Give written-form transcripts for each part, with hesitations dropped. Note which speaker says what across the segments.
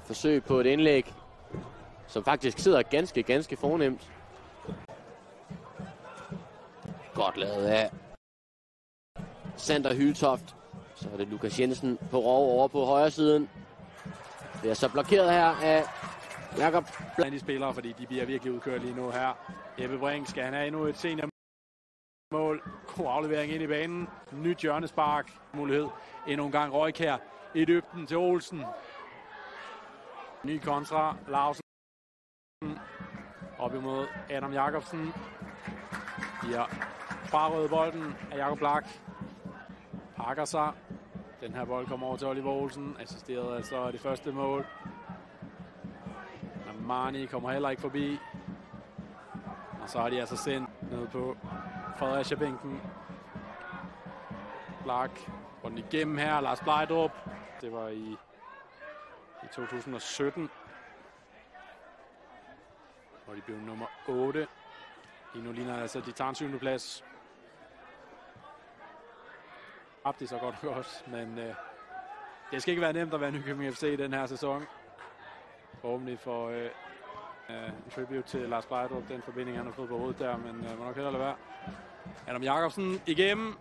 Speaker 1: Forsøg på et indlæg, som faktisk sidder ganske fornemt. Godt lavet af Sander Hyltoft. Så er det Lukas Jensen på Rov over på højre siden. Det er så blokeret her af Jakob.
Speaker 2: Blandt de spillere, fordi de bliver virkelig udkørt lige nu her. Jeppe Brink skal han have endnu et senior mål. God aflevering ind i banen. Nyt hjørnespark. Mulighed. Endnu en gang Røjkær i dybden til Olsen. Ny kontra. Larsen. Op imod Adam Jakobsen. De har frarøvet bolden af Jakob Blak. Pakker sig. Den her bold kommer over til Oliver Olsen. Assisteret altså af det første mål. Mani kommer heller ikke forbi. Og så har de altså sendt ned på Fredericia-bænken. Blak får den igennem her. Lars Blejdrup. Det var i 2017. Hvor de blev nummer 8. Nu ligner altså, de tager en 7. plads. Det er så godt, men det skal ikke være nemt at være Nykøbing FC i den her sæson. Forhåbentlig for en tribute til Lars Blejdrup, den forbinding han har fået på hovedet der, men må nok hellere lade være. Adam Jakobsen igennem.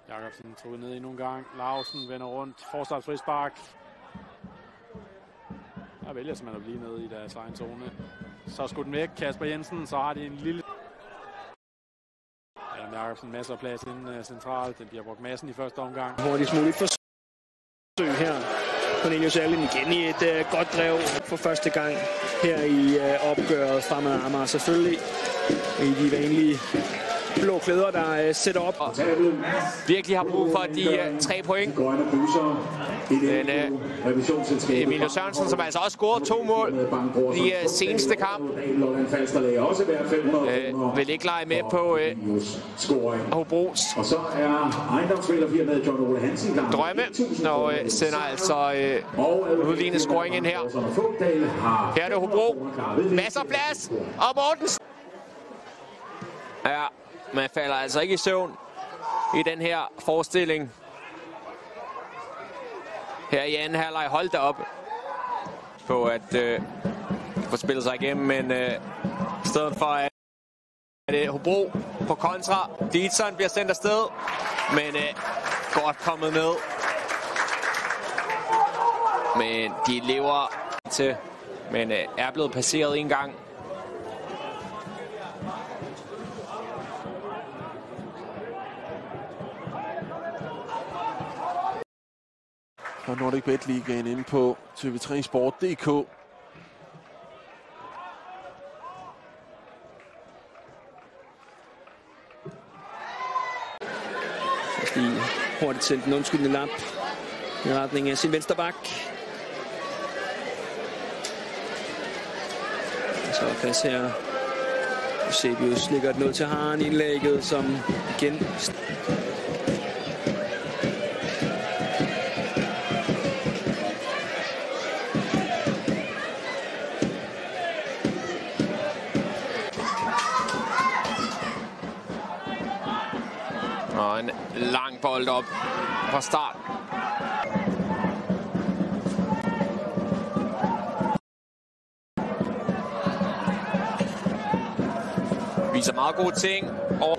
Speaker 2: Jakobsen trukket ned endnu en gang. Larsen vender rundt. Forstart frispark. Der vælger simpelthen at blive nede i deres egen zone. Så skudt den væk. Kasper Jensen. Så har de en lille... Adam Jakobsen masser af plads inden centralt. Den bliver brugt massen i første omgang.
Speaker 3: Hurtigst muligt forsøg her. Cornelius Allen igen i et godt drev for første gang her i opgøret fremad Amager. Selvfølgelig i de vanlige blå klæder, der sætter op.
Speaker 4: Og virkelig har brug for de 3 point. Men Emilio Sørensen, som altså også scorede 2 mål i seneste kamp, vil ikke lege med på Hobros drømme, og sender altså udlignet scoring ind her. Her er det Hobro. Masser af plads, og Mortensen. Ja, man falder altså ikke i søvn i den her forestilling. Her i anden halvleg, hold da op på at få spillet sig igennem, men i stedet for at det Hobro på kontra. Dietzson bliver sendt afsted, men godt kommet ned. Men de lever til, men er blevet passeret en gang.
Speaker 5: Og Nordic Bet Ligaen inde på tv3sport.dk.
Speaker 3: Lige hurtigt til den undskyldende lap i retning af sin venstre bak. Og så er plads her. Eusebius ligger et 0 til Haren i indlægget, som igen...
Speaker 4: Og en lang bold op fra start. Viser meget gode ting. Og